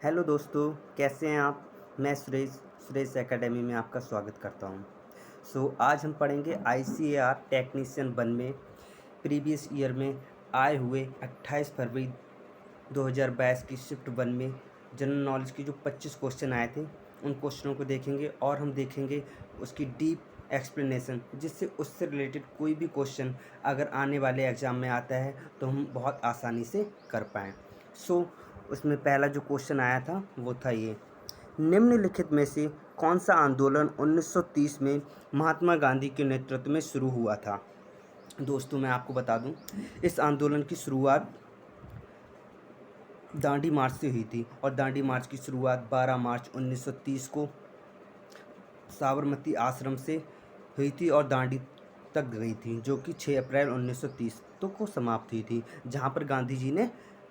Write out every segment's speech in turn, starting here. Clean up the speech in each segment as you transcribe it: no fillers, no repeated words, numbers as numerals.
Hello दोस्तों, कैसे हैं आप? मैं सुरेश एकेडमी में आपका स्वागत करता हूं। आज हम पढ़ेंगे आईसीएआर टेक्नीशियन 1 में प्रीवियस ईयर में आए हुए 28 फरवरी 2022 की शिफ्ट 1 में जनरल नॉलेज की जो 25 क्वेश्चन आए थे उन क्वेश्चनों को देखेंगे और हम देखेंगे उसकी डीप एक्सप्लेनेशन, जिससे उससे रिलेटेड कोई भी क्वेश्चन अगर आने वाले एग्ज़ाम में आता है तो हम बहुत आसानी से कर पाएँ। उसमें पहला जो क्वेश्चन आया था वो था ये: निम्नलिखित में से कौन सा आंदोलन 1930 में महात्मा गांधी के नेतृत्व में शुरू हुआ था? दोस्तों, मैं आपको बता दूं, इस आंदोलन की शुरुआत दांडी मार्च से हुई थी और दांडी मार्च की शुरुआत 12 मार्च 1930 को साबरमती आश्रम से हुई थी और दांडी तक गई थी, जो कि 6 अप्रैल 1930 को समाप्त हुई थी, जहां पर गांधी जी ने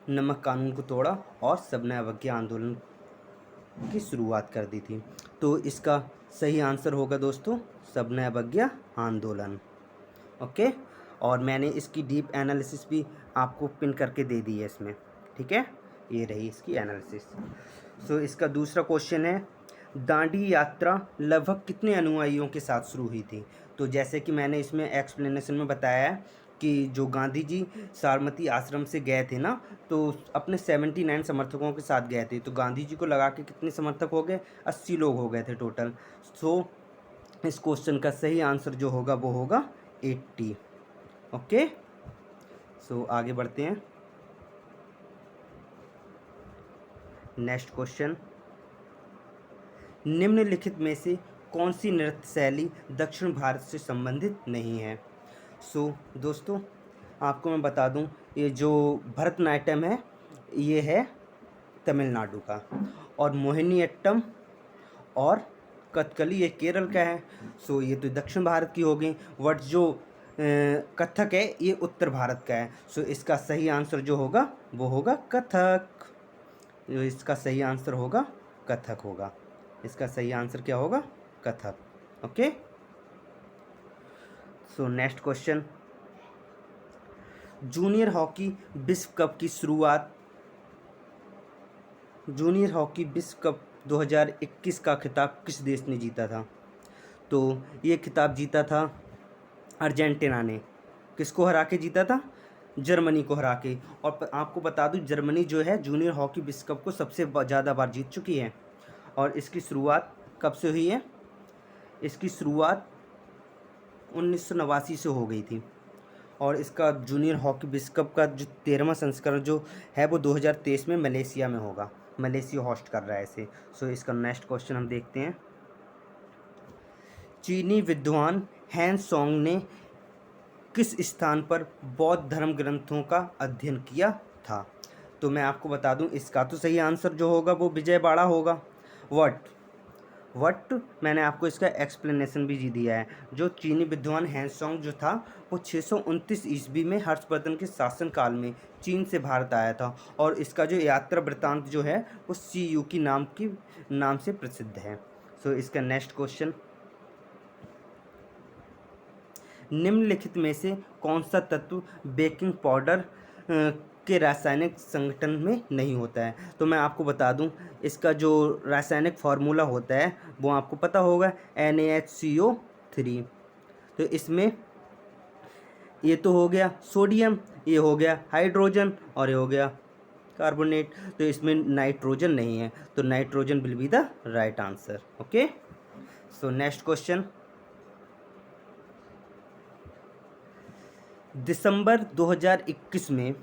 नमक कानून को तोड़ा और सविनय अवज्ञा आंदोलन की शुरुआत कर दी थी। तो इसका सही आंसर होगा दोस्तों सविनय अवज्ञा आंदोलन। ओके, और मैंने इसकी डीप एनालिसिस भी आपको पिन करके दे दी है इसमें। ठीक है, ये रही इसकी एनालिसिस। इसका दूसरा क्वेश्चन है, दांडी यात्रा लगभग कितने अनुयायियों के साथ शुरू हुई थी? तो जैसे कि मैंने इसमें एक्सप्लेनेशन में बताया है कि जो गांधी जी साबरमती आश्रम से गए थे ना, तो अपने 79 समर्थकों के साथ गए थे। तो गांधी जी को लगा के कितने समर्थक हो गए? 80 लोग हो गए थे टोटल। इस क्वेश्चन का सही आंसर जो होगा वो होगा 80। ओके, आगे बढ़ते हैं। नेक्स्ट क्वेश्चन, निम्नलिखित में से कौन सी नृत्य शैली दक्षिण भारत से संबंधित नहीं है? दोस्तों, आपको मैं बता दूं, ये जो भरतनाट्यम है ये है तमिलनाडु का, और मोहिनीअट्टम और कथकली ये केरल का है। ये तो दक्षिण भारत की हो गई। बट जो कथक है ये उत्तर भारत का है। इसका सही आंसर जो होगा वो होगा कथक। इसका सही आंसर होगा कथक होगा। इसका सही आंसर क्या होगा? Kathak. Okay, next question, junior hockey विश्व कप की शुरुआत, जूनियर हॉकी विश्व कप 2021 का खिताब किस देश ने जीता था? तो ये खिताब जीता था अर्जेंटीना ने। किसको हरा के जीता था? जर्मनी को हरा के। और आपको बता दूं, जर्मनी जो है जूनियर हॉकी विश्व कप को सबसे ज़्यादा बार जीत चुकी है। और इसकी शुरुआत कब से हुई है? इसकी शुरुआत 1989 से हो गई थी। और इसका जूनियर हॉकी विश्व कप का जो 13वां संस्करण जो है वो 2023 में मलेशिया में होगा। मलेशिया होस्ट कर रहा है इसे। इसका नेक्स्ट क्वेश्चन हम देखते हैं, चीनी विद्वान हैन सोंग ने किस स्थान पर बौद्ध धर्म ग्रंथों का अध्ययन किया था? तो मैं आपको बता दूं, इसका तो सही आंसर जो होगा वो विजयवाड़ा होगा। वट मैंने आपको इसका एक्सप्लेनेशन भी दिया है। जो चीनी विद्वान हैंसोंग जो था वो 629 ईस्वी में हर्षवर्धन के शासनकाल में चीन से भारत आया था, और इसका जो यात्रा वृत्तांत जो है वो CU की नाम से प्रसिद्ध है। इसका नेक्स्ट क्वेश्चन, निम्नलिखित में से कौन सा तत्व बेकिंग पाउडर के रासायनिक संगठन में नहीं होता है? तो मैं आपको बता दूं, इसका जो रासायनिक फार्मूला होता है वो आपको पता होगा, NaHCO3। तो इसमें ये तो हो गया सोडियम, ये हो गया हाइड्रोजन, और ये हो गया कार्बोनेट। तो इसमें नाइट्रोजन नहीं है, तो nitrogen will be the right answer. Okay, next question, दिसंबर 2021 में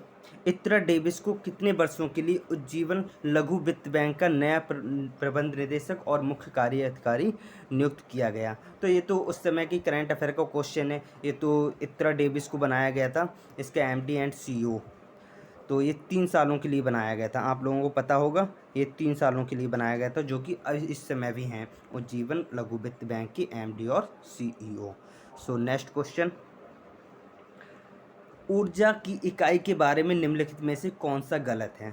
इत्रा डेविस को कितने वर्षों के लिए उज्जीवन लघु वित्त बैंक का नया प्रबंध निदेशक और मुख्य कार्य अधिकारी नियुक्त किया गया? तो ये तो उस समय की करंट अफेयर का क्वेश्चन है। ये तो इत्रा डेविस को बनाया गया था, इसका MD एंड CEO। तो ये 3 सालों के लिए बनाया गया था। आप लोगों को पता होगा, ये 3 सालों के लिए बनाया गया था, जो कि इस समय भी हैं उज्जीवन लघु वित्त बैंक की MD और CEO। नेक्स्ट क्वेश्चन, ऊर्जा की इकाई के बारे में निम्नलिखित में से कौन सा गलत है?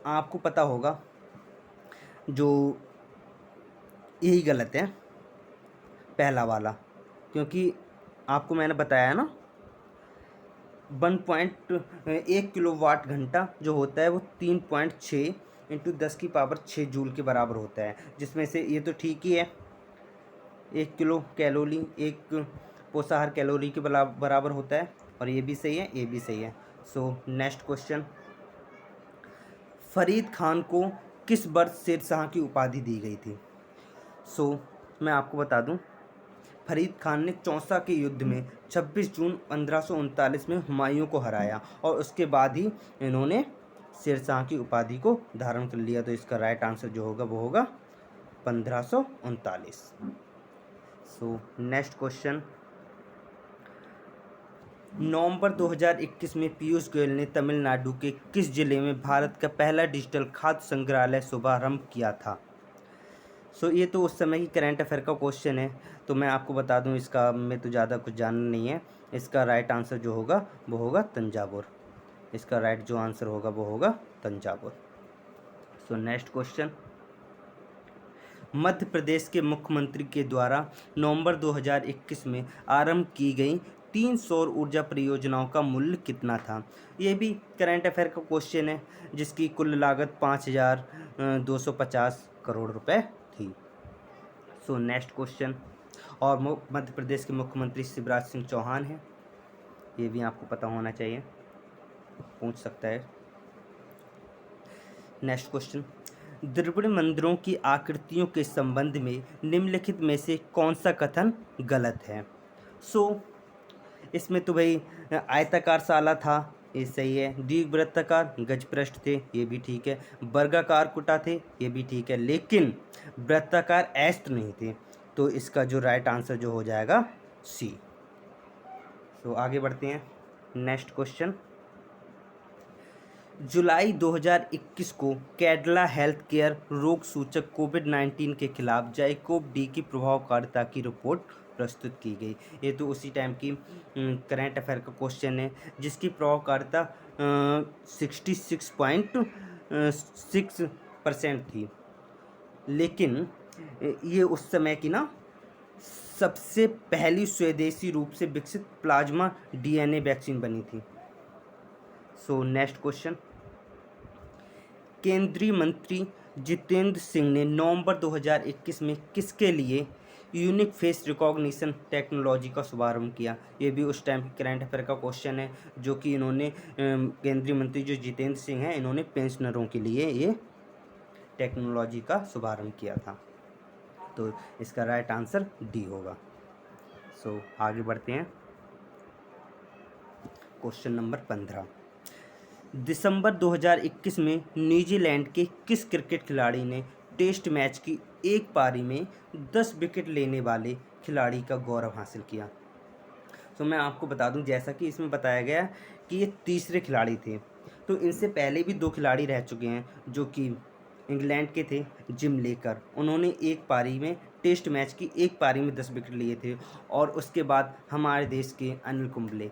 आपको पता होगा जो यही गलत है, पहला वाला, क्योंकि आपको मैंने बताया ना 1 किलोवाट घंटा जो होता है वो 3.6 इंटू 10⁶ जूल के बराबर होता है, जिसमें से ये तो ठीक ही है, 1 किलो कैलोरी 1 पोषाहार कैलोरी के बराबर होता है, और ये भी सही है, ये भी सही है। सो नेक्स्ट क्वेश्चन, फरीद खान को किस वर्ष शेरशाह की उपाधि दी गई थी? सो मैं आपको बता दूं, फरीद खान ने चौसा के युद्ध में 26 जून 1539 में हुमायूं को हराया, और उसके बाद ही इन्होंने शेरशाह की उपाधि को धारण कर लिया। तो इसका राइट आंसर जो होगा वो होगा 1539। सो नेक्स्ट क्वेश्चन, नवंबर 2021 में पीयूष गोयल ने तमिलनाडु के किस जिले में भारत का पहला डिजिटल खाद्य संग्रहालय शुभारंभ किया था? सो ये तो उस समय की करंट अफेयर का क्वेश्चन है, तो मैं आपको बता दूं, इसका में तो ज़्यादा कुछ जानना नहीं है। इसका राइट आंसर जो होगा वो होगा तंजावुर। इसका राइट जो आंसर होगा वो होगा तंजावुर। सो नेक्स्ट क्वेश्चन, मध्य प्रदेश के मुख्यमंत्री के द्वारा नवंबर 2021 में आरंभ की गई 3 सौर ऊर्जा परियोजनाओं का मूल्य कितना था? ये भी करंट अफेयर का क्वेश्चन है, जिसकी कुल लागत 5,250 करोड़ रुपए थी। सो नेक्स्ट क्वेश्चन, और मध्य प्रदेश के मुख्यमंत्री शिवराज सिंह चौहान हैं, ये भी आपको पता होना चाहिए, पूछ सकता है। नेक्स्ट क्वेश्चन, द्रविड़ मंदिरों की आकृतियों के संबंध में निम्नलिखित में से कौन सा कथन गलत है? सो इसमें तो भाई आयताकार साला था, ये सही है। द्विवृत्ताकार गजपृष्ठ थे, ये भी ठीक है। वर्गाकार कुटा थे, ये भी ठीक है, लेकिन वृत्ताकार ऐस्त नहीं थे। तो इसका जो राइट आंसर जो हो जाएगा सी। तो आगे बढ़ते हैं। नेक्स्ट क्वेश्चन, जुलाई 2021 को कैडला हेल्थ केयर रोग सूचक कोविड-19 के खिलाफ जाइकोव डी की प्रभावकारिता की रिपोर्ट प्रस्तुत की गई। ये तो उसी टाइम की करंट अफेयर का क्वेश्चन है, जिसकी प्रभावकारिता 66.6% थी, लेकिन ये उस समय की ना सबसे पहली स्वदेशी रूप से विकसित प्लाज्मा DNA वैक्सीन बनी थी। सो नेक्स्ट क्वेश्चन, केंद्रीय मंत्री जितेंद्र सिंह ने नवंबर 2021 में किसके लिए यूनिक फेस रिकॉग्निशन टेक्नोलॉजी का शुभारंभ किया? ये भी उस टाइम करंट अफेयर का क्वेश्चन है, जो कि इन्होंने केंद्रीय मंत्री जो जितेंद्र सिंह हैं, इन्होंने पेंशनरों के लिए ये टेक्नोलॉजी का शुभारंभ किया था। तो इसका राइट आंसर डी होगा। सो आगे बढ़ते हैं। क्वेश्चन नंबर 15, दिसंबर 2021 में न्यूजीलैंड के किस क्रिकेट खिलाड़ी ने टेस्ट मैच की एक पारी में 10 विकेट लेने वाले खिलाड़ी का गौरव हासिल किया? तो मैं आपको बता दूं, जैसा कि इसमें बताया गया कि ये तीसरे खिलाड़ी थे। तो इनसे पहले भी 2 खिलाड़ी रह चुके हैं, जो कि इंग्लैंड के थे, जिम लेकर। उन्होंने एक पारी में टेस्ट मैच की एक पारी में 10 विकेट लिए थे। और उसके बाद हमारे देश के अनिल कुंबले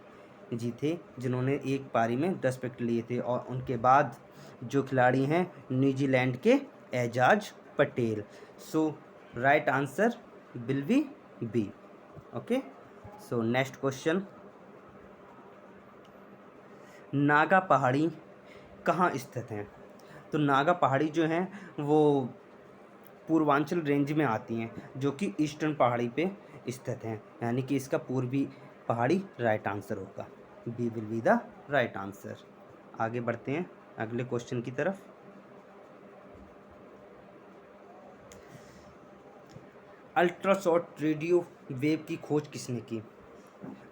जी थे, जिन्होंने एक पारी में 10 विकेट लिए थे। और उनके बाद जो खिलाड़ी हैं न्यूजीलैंड के Ajaz Patel. So right answer will be B. Okay, so next question, Naga पहाड़ी कहाँ स्थित हैं? तो नागा पहाड़ी जो हैं वो पूर्वांचल रेंज में आती हैं, जो कि ईस्टर्न पहाड़ी पे स्थित हैं, यानी कि इसका पूर्वी पहाड़ी राइट आंसर होगा। B will be the right answer. आगे बढ़ते हैं अगले क्वेश्चन की तरफ। अल्ट्राशॉर्ट रेडियो वेव की खोज किसने की?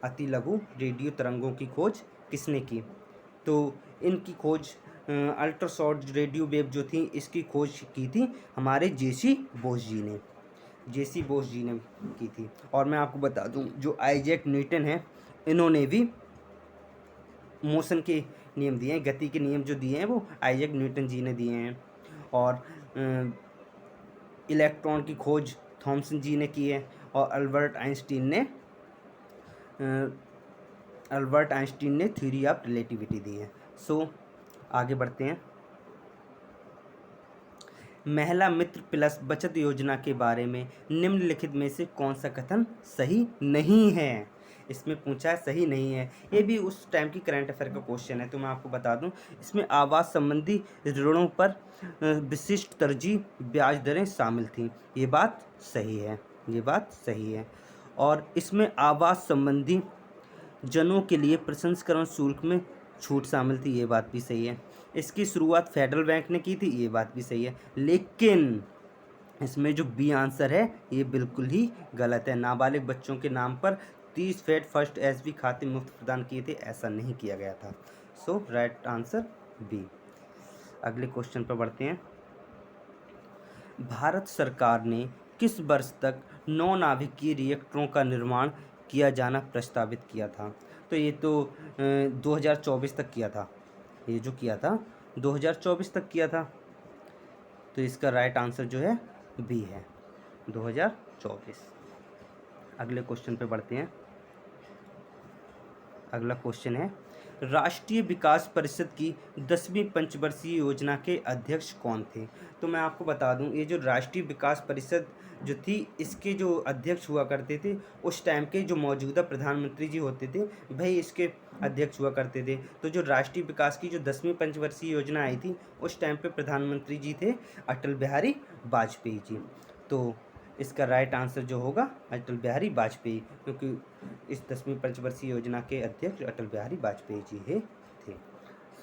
अति लघु रेडियो तरंगों की खोज किसने की? तो इनकी खोज अल्ट्राशॉर्ट रेडियो वेव जो थी, इसकी खोज की थी हमारे जेसी बोस जी ने। जेसी बोस जी ने की थी। और मैं आपको बता दूं, जो आइजैक न्यूटन है, इन्होंने भी मोशन के नियम दिए हैं, गति के नियम जो दिए हैं वो आइजैक न्यूटन जी ने दिए हैं। और इलेक्ट्रॉन की खोज थॉमसन जी ने की है। और अल्बर्ट आइंस्टीन ने थ्योरी ऑफ रिलेटिविटी दी है। सो आगे बढ़ते हैं। महिला मित्र प्लस बचत योजना के बारे में निम्नलिखित में से कौन सा कथन सही नहीं है? इसमें पूछा है, सही नहीं है। ये भी उस टाइम की करंट अफेयर का क्वेश्चन है, तो मैं आपको बता दूं, इसमें आवास संबंधी ऋणों पर विशिष्ट तरजीह ब्याज दरें शामिल थीं। ये बात सही है, ये बात सही है। और इसमें आवास संबंधी जनों के लिए प्रसंस्करण शुल्क में छूट शामिल थी, ये बात भी सही है। इसकी शुरुआत फेडरल बैंक ने की थी, ये बात भी सही है। लेकिन इसमें जो बी आंसर है ये बिल्कुल ही गलत है। नाबालिग बच्चों के नाम पर 30 फेड फर्स्ट एसबी खाते मुफ्त प्रदान किए थे, ऐसा नहीं किया गया था। सो राइट आंसर बी। अगले क्वेश्चन पर बढ़ते हैं। भारत सरकार ने किस वर्ष तक नौनाभिकीय रिएक्टरों का निर्माण किया जाना प्रस्तावित किया था? तो ये तो 2024 तक किया था, ये जो किया था 2024 तक किया था। तो इसका राइट आंसर जो है बी है, 2024। अगले क्वेश्चन पे बढ़ते हैं। अगला क्वेश्चन है, राष्ट्रीय विकास परिषद की 10वीं पंचवर्षीय योजना के अध्यक्ष कौन थे? तो मैं आपको बता दूं, ये जो राष्ट्रीय विकास परिषद जो थी, इसके जो अध्यक्ष हुआ करते थे उस टाइम के जो मौजूदा प्रधानमंत्री जी होते थे, भाई इसके अध्यक्ष हुआ करते थे। तो जो राष्ट्रीय विकास की जो 10वीं पंचवर्षीय योजना आई थी उस टाइम पे प्रधानमंत्री जी थे अटल बिहारी वाजपेयी जी। तो इसका राइट आंसर जो होगा अटल बिहारी वाजपेयी, क्योंकि इस 10वीं पंचवर्षीय योजना के अध्यक्ष अटल बिहारी वाजपेयी जी ही थे।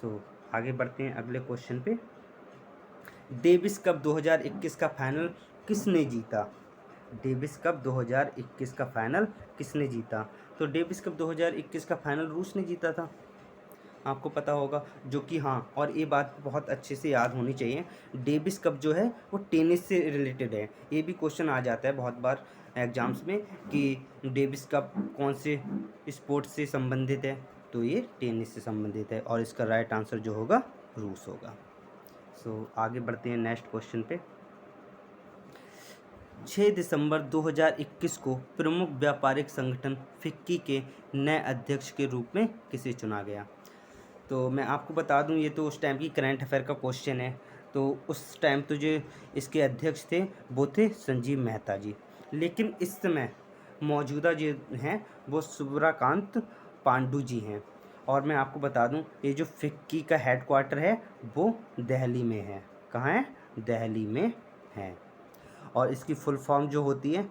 सो आगे बढ़ते हैं अगले क्वेश्चन पे। डेविस कप 2021 का फाइनल किसने जीता? डेविस कप 2021 का फाइनल किसने जीता? तो डेविस कप 2021 का फाइनल रूस ने जीता था, आपको पता होगा। जो कि हाँ, और ये बात बहुत अच्छे से याद होनी चाहिए, डेविस कप जो है वो टेनिस से रिलेटेड है। ये भी क्वेश्चन आ जाता है बहुत बार एग्जाम्स में कि डेविस कप कौन से स्पोर्ट से संबंधित है, तो ये टेनिस से संबंधित है और इसका राइट आंसर जो होगा रूस होगा। सो आगे बढ़ते हैं नेक्स्ट क्वेश्चन पे। 6 दिसंबर 2021 को प्रमुख व्यापारिक संगठन फिक्की के नए अध्यक्ष के रूप में किसे चुना गया? तो मैं आपको बता दूं, ये तो उस टाइम की करंट अफेयर का क्वेश्चन है। तो उस टाइम तो जो इसके अध्यक्ष थे वो थे संजीव मेहता जी, लेकिन इस समय मौजूदा जो हैं वो सूर्यकांत पांडु जी हैं। और मैं आपको बता दूं, ये जो फिक्की का हेडक्वार्टर है वो दिल्ली में है। कहाँ है? दिल्ली में है। और इसकी फुल फॉर्म जो होती है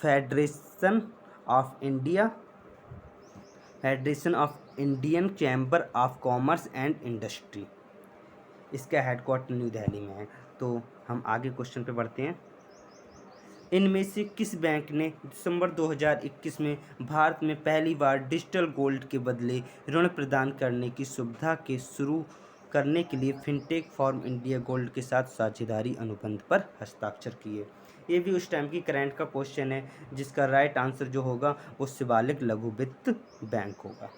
federation of Indian chamber of commerce and industry, इसका हेडक्वार्टर न्यू दिल्ली में है। तो हम आगे क्वेश्चन पे बढ़ते हैं। इनमें से किस बैंक ने दिसंबर 2021 में भारत में पहली बार डिजिटल गोल्ड के बदले ऋण प्रदान करने की सुविधा के शुरू करने के लिए फिनटेक फॉर्म इंडिया गोल्ड के साथ साझेदारी अनुबंध पर हस्ताक्षर किए? ये भी उस टाइम की करंट का क्वेश्चन है, जिसका राइट आंसर जो होगा वो शिवालिक लघु वित्त बैंक होगा।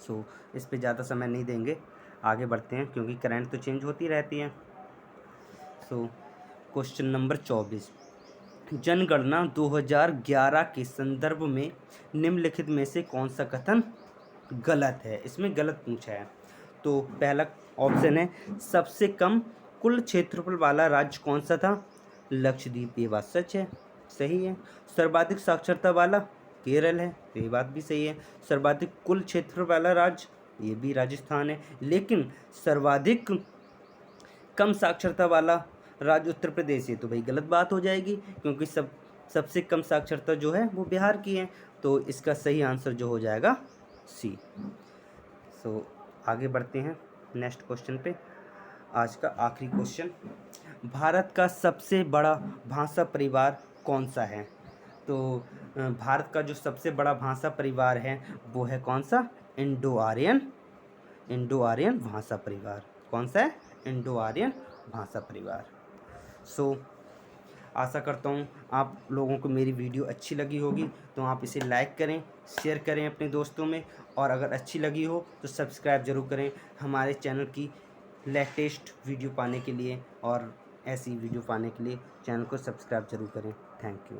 सो इस पे ज़्यादा समय नहीं देंगे, आगे बढ़ते हैं क्योंकि करंट तो चेंज होती रहती है। सो क्वेश्चन नंबर 24, जनगणना 2011 के संदर्भ में निम्नलिखित में से कौन सा कथन गलत है? इसमें गलत पूछा है। तो पहला ऑप्शन है, सबसे कम कुल क्षेत्रफल वाला राज्य कौन सा था? लक्षद्वीप, ये बात सच है, सही है। सर्वाधिक साक्षरता वाला केरल है, तो ये बात भी सही है। सर्वाधिक कुल क्षेत्रफल वाला राज्य, ये भी राजस्थान है। लेकिन सर्वाधिक कम साक्षरता वाला राज्य उत्तर प्रदेश है, तो भाई गलत बात हो जाएगी, क्योंकि सबसे कम साक्षरता जो है वो बिहार की है। तो इसका सही आंसर जो हो जाएगा सी। सो आगे बढ़ते हैं नेक्स्ट क्वेश्चन पे। आज का आखिरी क्वेश्चन, भारत का सबसे बड़ा भाषा परिवार कौन सा है? तो भारत का जो सबसे बड़ा भाषा परिवार है वो है कौन सा? इंडो आर्यन भाषा परिवार। कौन सा है? इंडो आर्यन भाषा परिवार। सो आशा करता हूँ आप लोगों को मेरी वीडियो अच्छी लगी होगी, तो आप इसे लाइक करें, शेयर करें अपने दोस्तों में, और अगर अच्छी लगी हो तो सब्सक्राइब ज़रूर करें हमारे चैनल की लेटेस्ट वीडियो पाने के लिए, और ऐसी वीडियो पाने के लिए चैनल को सब्सक्राइब ज़रूर करें। Thank you.